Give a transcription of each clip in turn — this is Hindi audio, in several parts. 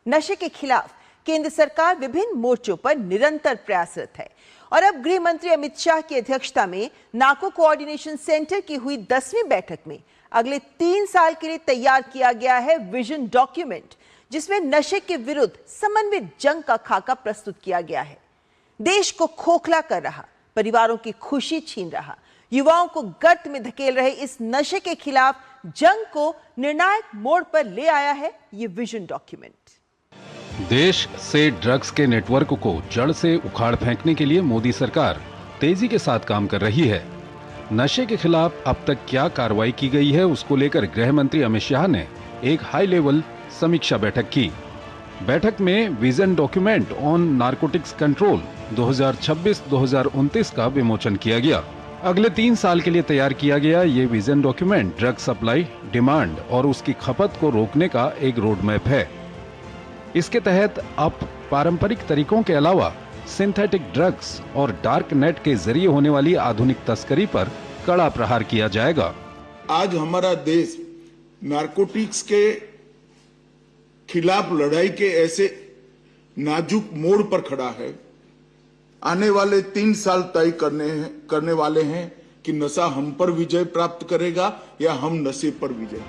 नशे के खिलाफ केंद्र सरकार विभिन्न मोर्चों पर निरंतर प्रयासरत है और अब गृह मंत्री अमित शाह की अध्यक्षता में नार्को कोऑर्डिनेशन सेंटर की हुई 10वीं बैठक में अगले 3 साल के लिए तैयार किया गया है विजन डॉक्यूमेंट, जिसमें नशे के विरुद्ध समन्वित जंग का खाका प्रस्तुत किया गया है। देश को खोखला कर रहा, परिवारों की खुशी छीन रहा, युवाओं को गर्त में धकेल रहे इस नशे के खिलाफ जंग को निर्णायक मोड़ पर ले आया है ये विजन डॉक्यूमेंट। देश से ड्रग्स के नेटवर्क को जड़ से उखाड़ फेंकने के लिए मोदी सरकार तेजी के साथ काम कर रही है। नशे के खिलाफ अब तक क्या कार्रवाई की गई है, उसको लेकर गृह मंत्री अमित शाह ने एक हाई लेवल समीक्षा बैठक की। बैठक में vision document on narcotics control 2026-2029 का विमोचन किया गया। अगले 3 साल के लिए तैयार किया गया ये vision document drug supply, demand और उसकी खपत को रोकने का एक रोड मैप है। इसके तहत अब पारंपरिक तरीकों के अलावा सिंथेटिक ड्रग्स और डार्क नेट के जरिए होने वाली आधुनिक तस्करी पर कड़ा प्रहार किया जाएगा। आज हमारा देश नारकोटिक्स के खिलाफ लड़ाई के ऐसे नाजुक मोड़ पर खड़ा है। आने वाले 3 साल तय करने वाले हैं कि नशा हम पर विजय प्राप्त करेगा या हम नशे पर विजय।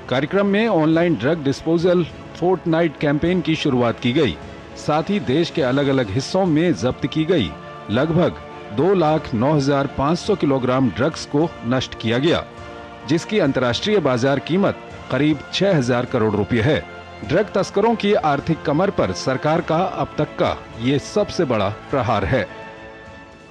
कार्यक्रम में online drug disposal fortnight campaign की शुरुआत की गई। साथ ही देश के अलग अलग हिस्सों में जब्त की गई लगभग 2,09,500 किलोग्राम ड्रग्स को नष्ट किया गया, जिसकी अंतर्राष्ट्रीय बाजार कीमत करीब 6,000 करोड़ रुपए है। ड्रग तस्करों की आर्थिक कमर पर सरकार का अब तक का ये सबसे बड़ा प्रहार है।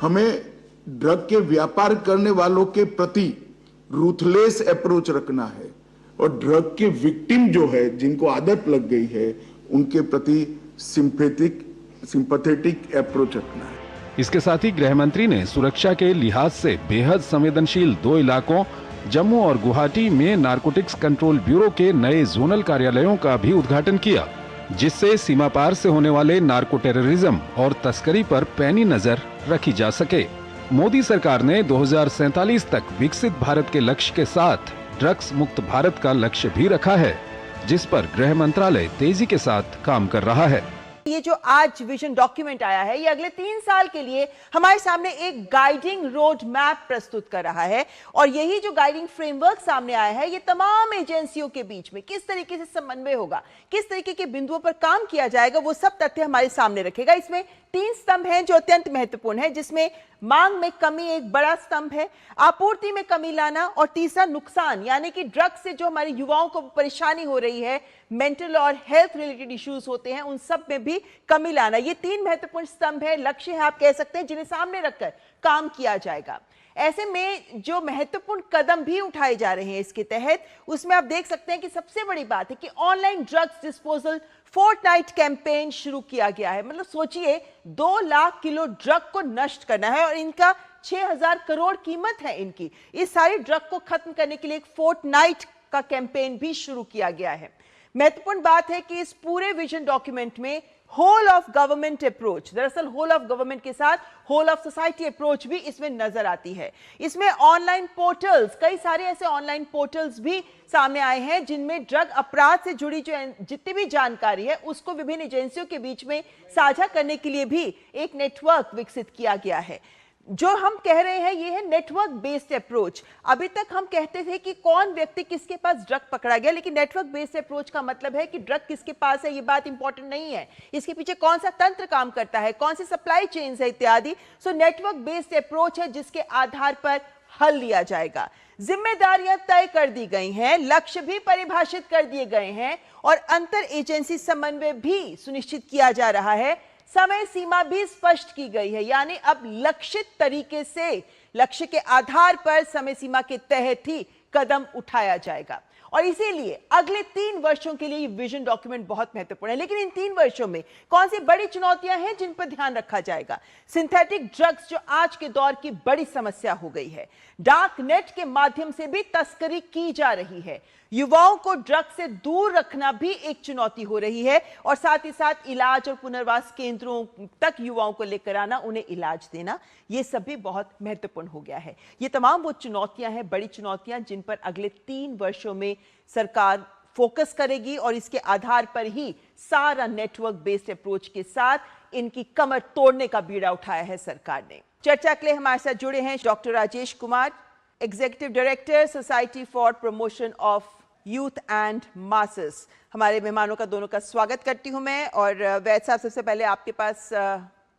हमें ड्रग के व्यापार करने वालों के प्रति रूथलेस अप्रोच रखना है और ड्रग के विक्टिम जो है, जिनको आदत लग गई है, उनके प्रति सिंपैथेटिक अप्रोच रखना है। इसके साथ ही गृह मंत्री ने सुरक्षा के लिहाज से बेहद संवेदनशील 2 इलाकों जम्मू और गुवाहाटी में नारकोटिक्स कंट्रोल ब्यूरो के नए जोनल कार्यालयों का भी उद्घाटन किया, जिससे सीमा पार से होने वाले नार्को टेररिज्म और तस्करी पर पैनी नजर रखी जा सके। मोदी सरकार ने 2047 तक विकसित भारत के लक्ष्य के साथ ड्रग्स मुक्त भारत का लक्ष्य भी रखा है, जिस पर गृह मंत्रालय तेजी के साथ काम कर रहा है। ये जो आज विजन डॉक्यूमेंट आया है, ये अगले 3 साल के लिए हमारे सामने एक गाइडिंग रोड मैप प्रस्तुत कर रहा है और यही जो गाइडिंग फ्रेमवर्क सामने आया है, ये तमाम एजेंसियों के बीच में किस तरीके से समन्वय होगा, किस तरीके के बिंदुओं पर काम किया जाएगा, वो सब तथ्य हमारे सामने रखेगा। इसमें 3 स्तंभ हैं जो अत्यंत महत्वपूर्ण है, जिसमें मांग में कमी एक बड़ा स्तंभ है, आपूर्ति में कमी लाना और तीसरा नुकसान, यानी कि ड्रग्स से जो हमारे युवाओं को परेशानी हो रही है, मेंटल और हेल्थ रिलेटेड इश्यूज होते हैं, उन सब में भी कमी लाना। ये 3 महत्वपूर्ण स्तंभ है, लक्ष्य है आप कह सकते हैं, जिन्हें सामने रखकर काम किया जाएगा। ऐसे में जो महत्वपूर्ण कदम भी उठाए जा रहे हैं इसके तहत, उसमें आप देख सकते हैं कि सबसे बड़ी बात है कि online drugs disposal fortnight campaign शुरू किया गया है। मतलब सोचिए 2 लाख किलो ड्रग को नष्ट करना है और इनका 6,000 करोड़ कीमत है इनकी। इस सारे ड्रग को खत्म करने के लिए एक फोर्टनाइट का कैंपेन भी शुरू किया गया है। महत्वपूर्ण बात है कि इस पूरे विजन डॉक्यूमेंट में होल ऑफ गवर्नमेंट अप्रोच, दरअसल होल ऑफ गवर्नमेंट के साथ होल ऑफ सोसाइटी अप्रोच भी इसमें नजर आती है। इसमें ऑनलाइन पोर्टल्स, कई सारे ऐसे ऑनलाइन पोर्टल्स भी सामने आए हैं जिनमें ड्रग अपराध से जुड़ी जो जितनी भी जानकारी है उसको विभिन्न एजेंसियों के बीच में साझा करने के लिए भी एक नेटवर्क विकसित किया गया है। जो हम कह रहे हैं ये है नेटवर्क बेस्ड अप्रोच। अभी तक हम कहते थे कि कौन व्यक्ति किसके पास ड्रग पकड़ा गया, लेकिन नेटवर्क बेस्ड अप्रोच का मतलब है कि ड्रग किसके पास है ये बात इंपॉर्टेंट नहीं है, इसके पीछे कौन सा तंत्र काम करता है, कौन सी सप्लाई चेन्स है इत्यादि। सो नेटवर्क बेस्ड अप्रोच है जिसके आधार पर हल लिया जाएगा। जिम्मेदारियां तय कर दी गई हैं, लक्ष्य भी परिभाषित कर दिए गए हैं और अंतर एजेंसी समन्वय भी सुनिश्चित किया जा रहा है। समय सीमा भी स्पष्ट की गई है, यानी अब लक्षित तरीके से लक्ष्य के आधार पर समय सीमा के तहत ही कदम उठाया जाएगा और इसीलिए अगले 3 वर्षों के लिए ये विजन डॉक्यूमेंट बहुत महत्वपूर्ण है। लेकिन इन 3 वर्षों में कौन सी बड़ी चुनौतियां हैं जिन पर ध्यान रखा जाएगा? सिंथेटिक ड्रग्स जो आज के दौर की बड़ी समस्या हो गई है, डार्क नेट के माध्यम से भी तस्करी की जा रही है, युवाओं को ड्रग्स से दूर रखना भी एक चुनौती हो रही है और साथ ही साथ इलाज और पुनर्वास केंद्रों तक युवाओं को लेकर आना, उन्हें इलाज देना, ये सब भी बहुत महत्वपूर्ण हो गया है। ये तमाम वो चुनौतियां हैं, बड़ी चुनौतियां, जिन पर अगले 3 वर्षों में सरकार फोकस करेगी और इसके आधार पर ही सारा नेटवर्क बेस्ड अप्रोच के साथ इनकी कमर तोड़ने का बीड़ा उठाया है सरकार ने। चर्चा के लिए हमारे साथ जुड़े हैं doctor Rajesh Kumar, executive director, society for promotion of youth and masses. हमारे मेहमानों का दोनों का स्वागत करती हूं मैं। और वैद साहब, सबसे पहले आपके पास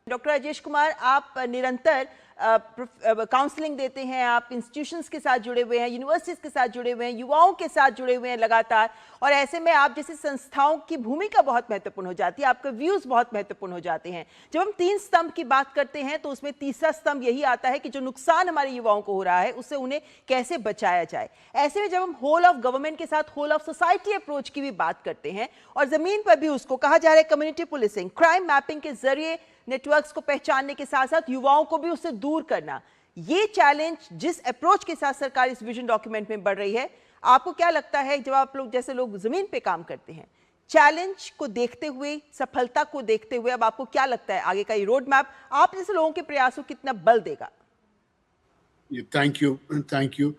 डॉक्टर राजेश कुमार, आप निरंतर काउंसलिंग देते हैं, आप इंस्टीट्यूशंस के साथ जुड़े हुए हैं, यूनिवर्सिटीज के साथ जुड़े हुए हैं, युवाओं के साथ जुड़े हुए हैं लगातार, और ऐसे में आप जैसी संस्थाओं की भूमिका बहुत महत्वपूर्ण हो जाती है, आपके व्यूज बहुत महत्वपूर्ण हो जाते हैं। जब हम 3 स्तंभ की बात करते हैं तो उसमें तीसरा स्तंभ यही आता है कि जो नुकसान हमारे युवाओं को हो रहा है उससे उन्हें कैसे बचाया जाए। ऐसे में जब हम होल ऑफ गवर्नमेंट के साथ होल ऑफ सोसाइटी अप्रोच की भी बात करते हैं और जमीन पर भी उसको कहा जा रहा है कम्युनिटी पुलिसिंग, क्राइम मैपिंग के जरिए नेटवर्क्स को पहचानने के साथ साथ युवाओं को भी उससे दूर करना, ये चैलेंज जिस अप्रोच के साथ सरकार इस विजन डॉक्यूमेंट में बढ़ रही है, आपको क्या लगता है जब आप लोग जैसे लोग जमीन पे काम करते हैं, चैलेंज को देखते हुए, सफलता को देखते हुए, अब आपको क्या लगता है आगे का ये रोड मैप आप जैसे लोगों के प्रयासों कितना बल देगा? थैंक यू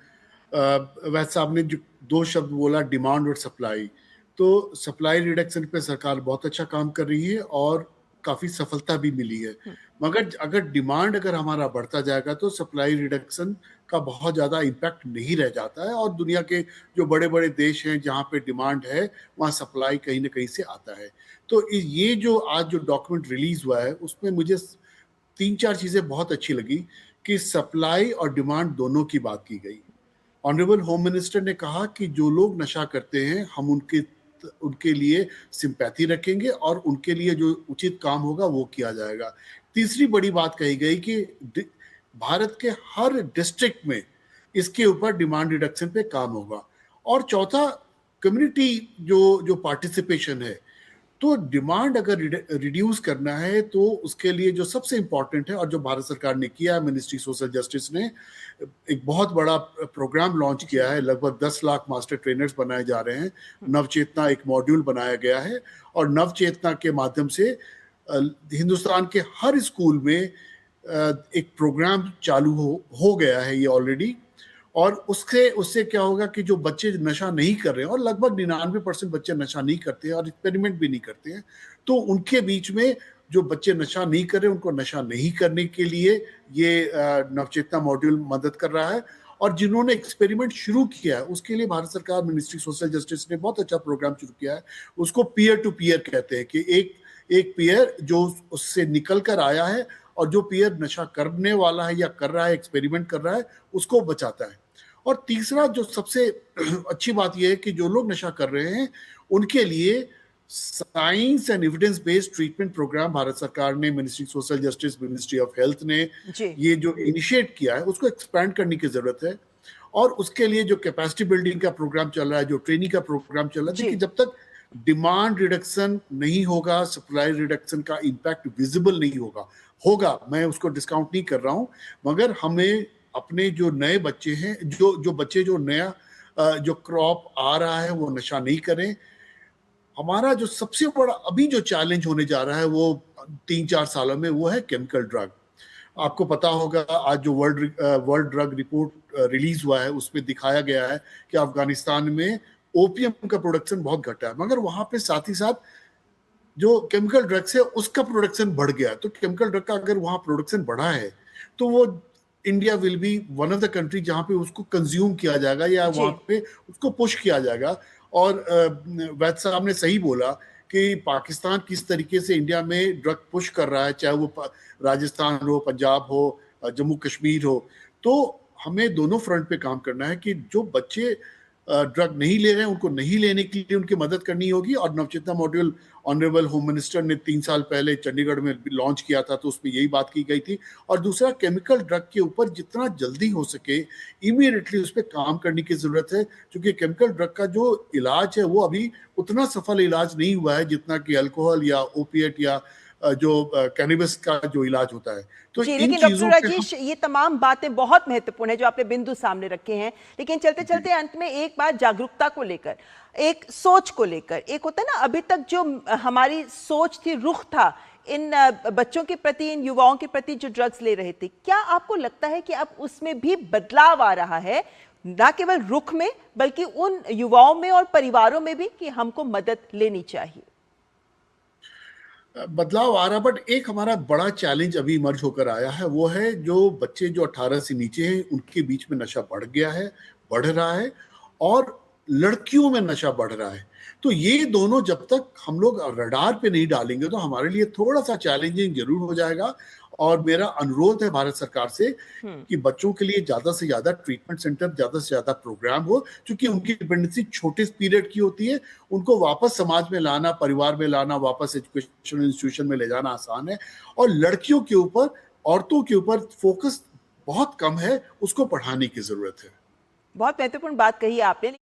वैसे आपने जो 2 शब्द बोला, डिमांड और सप्लाई, तो सप्लाई रिडक्शन पे सरकार बहुत अच्छा काम कर रही है और काफी सफलता भी मिली है। मगर अगर डिमांड अगर हमारा बढ़ता जाएगा तो सप्लाई रिडक्शन का बहुत ज्यादा इम्पैक्ट नहीं रह जाता है, और दुनिया के जो बड़े बड़े देश हैं जहाँ पे डिमांड है वहाँ सप्लाई कहीं ना कहीं से आता है। तो ये जो आज जो डॉक्यूमेंट रिलीज हुआ है उसमें मुझे 3-4 चीजें बहुत अच्छी लगी कि सप्लाई और डिमांड दोनों की बात की गई। ऑनरेबल होम मिनिस्टर ने कहा कि जो लोग नशा करते हैं हम उनके लिए सिंपैथी रखेंगे और उनके लिए जो उचित काम होगा वो किया जाएगा। तीसरी बड़ी बात कही गई कि भारत के हर डिस्ट्रिक्ट में इसके ऊपर डिमांड रिडक्शन पे काम होगा। और चौथा, कम्युनिटी जो पार्टिसिपेशन है, तो डिमांड अगर रिड्यूस करना है तो उसके लिए जो सबसे इम्पोर्टेंट है और जो भारत सरकार ने किया, मिनिस्ट्री सोशल जस्टिस ने एक बहुत बड़ा प्रोग्राम लॉन्च किया है, लगभग 10 लाख मास्टर ट्रेनर्स बनाए जा रहे हैं। नवचेतना एक मॉड्यूल बनाया गया है और नवचेतना के माध्यम से हिंदुस्तान के हर स्कूल में एक प्रोग्राम चालू हो गया है ये ऑलरेडी। और उससे क्या होगा कि जो बच्चे नशा नहीं कर रहे हैं, और लगभग 99% बच्चे नशा नहीं करते हैं और एक्सपेरिमेंट भी नहीं करते हैं, तो उनके बीच में जो बच्चे नशा नहीं कर रहे हैं उनको नशा नहीं करने के लिए ये नवचेतना मॉड्यूल मदद कर रहा है। और जिन्होंने एक्सपेरिमेंट शुरू किया है उसके लिए भारत सरकार, मिनिस्ट्री सोशल जस्टिस ने बहुत अच्छा प्रोग्राम शुरू किया है। उसको पीयर टू पीयर कहते हैं कि एक पीयर जो उससे निकल कर आया है और जो पीयर नशा करने वाला है या कर रहा है, एक्सपेरिमेंट कर रहा है, उसको बचाता है। और तीसरा जो सबसे अच्छी बात यह है कि जो लोग नशा कर रहे हैं उनके लिए science and evidence based treatment program Bharat सरकार ने, ministry social justice, ministry of health ने ये जो इनिशिएट किया है उसको एक्सपैंड करने की जरूरत है। और उसके लिए जो कैपेसिटी बिल्डिंग का प्रोग्राम चल रहा है, जो ट्रेनिंग का प्रोग्राम चल रहा है, कि जब तक डिमांड रिडक्शन नहीं होगा, सप्लाई रिडक्शन का इम्पैक्ट विजिबल नहीं होगा, मैं उसको डिस्काउंट नहीं कर रहा हूं, मगर हमें अपने जो नए बच्चे हैं, जो बच्चे जो नया जो क्रॉप आ रहा है वो नशा नहीं करें। हमारा जो सबसे बड़ा अभी जो चैलेंज होने जा रहा है वो 3-4 सालों में वो है केमिकल ड्रग। आपको पता होगा आज जो वर्ल्ड ड्रग रिपोर्ट रिलीज हुआ है उसमें दिखाया गया है कि अफगानिस्तान में ओपियम का प्रोडक्शन बहुत घटा है, मगर वहां पे साथ ही साथ जो केमिकल ड्रग्स है उसका प्रोडक्शन बढ़ गया। तो केमिकल ड्रग का अगर वहां प्रोडक्शन बढ़ा है तो वो India will be one of the country जहां पे उसको कंज्यूम किया जाएगा या वहां पे उसको पुश किया जाएगा। और वैद साहब ने सही बोला कि पाकिस्तान किस तरीके से इंडिया में ड्रग पुश कर रहा है, चाहे वो राजस्थान हो, पंजाब हो, जम्मू कश्मीर हो। तो हमें दोनों फ्रंट पे काम करना है कि जो बच्चे ड्रग नहीं ले रहे हैं उनको नहीं लेने के लिए उनकी मदद करनी होगी। और नवचेतना मॉड्यूल ऑनरेबल होम मिनिस्टर ने 3 साल पहले चंडीगढ़ में लॉन्च किया था, तो उसमें यही बात की गई थी। और दूसरा, केमिकल ड्रग के ऊपर जितना जल्दी हो सके इमीडिएटली उस पर काम करने की जरूरत है, क्योंकि केमिकल ड्रग का जो इलाज है वो अभी उतना सफल इलाज नहीं हुआ है जितना कि अल्कोहल या ओपिएट या जो कैनबिस का जो इलाज होता है। तो लेकिन डॉक्टर राजेश, ये तमाम बातें बहुत महत्वपूर्ण है जो आपने बिंदु सामने रखे हैं, लेकिन चलते चलते अंत में एक बात जागरूकता को लेकर, एक सोच को लेकर, एक होता है ना, अभी तक जो हमारी सोच थी, रुख था इन बच्चों के प्रति, इन युवाओं के प्रति जो ड्रग्स ले रहे थे, क्या आपको लगता है कि अब उसमें भी बदलाव आ रहा है? ना केवल रुख में बल्कि उन युवाओं में और परिवारों में भी कि हमको मदद लेनी चाहिए? बदलाव आ रहा, बट एक हमारा बड़ा चैलेंज अभी इमर्ज होकर आया है, वो है जो बच्चे जो 18 से नीचे हैं उनके बीच में नशा बढ़ गया है, बढ़ रहा है, और लड़कियों में नशा बढ़ रहा है। तो ये दोनों जब तक हम लोग रडार पे नहीं डालेंगे तो हमारे लिए थोड़ा सा चैलेंजिंग जरूर हो जाएगा। और मेरा अनुरोध है भारत सरकार से कि बच्चों के लिए ज्यादा से ज्यादा ट्रीटमेंट सेंटर, ज्यादा से ज्यादा प्रोग्राम हो, क्योंकि उनकी डिपेंडेंसी छोटे पीरियड की होती है। उनको वापस समाज में लाना, परिवार में लाना, वापस एजुकेशन इंस्टीट्यूशन में ले जाना आसान है। और लड़कियों के ऊपर, औरतों के ऊपर फोकस बहुत कम है, उसको पढ़ाने की जरूरत है। बहुत महत्वपूर्ण बात कही आपने।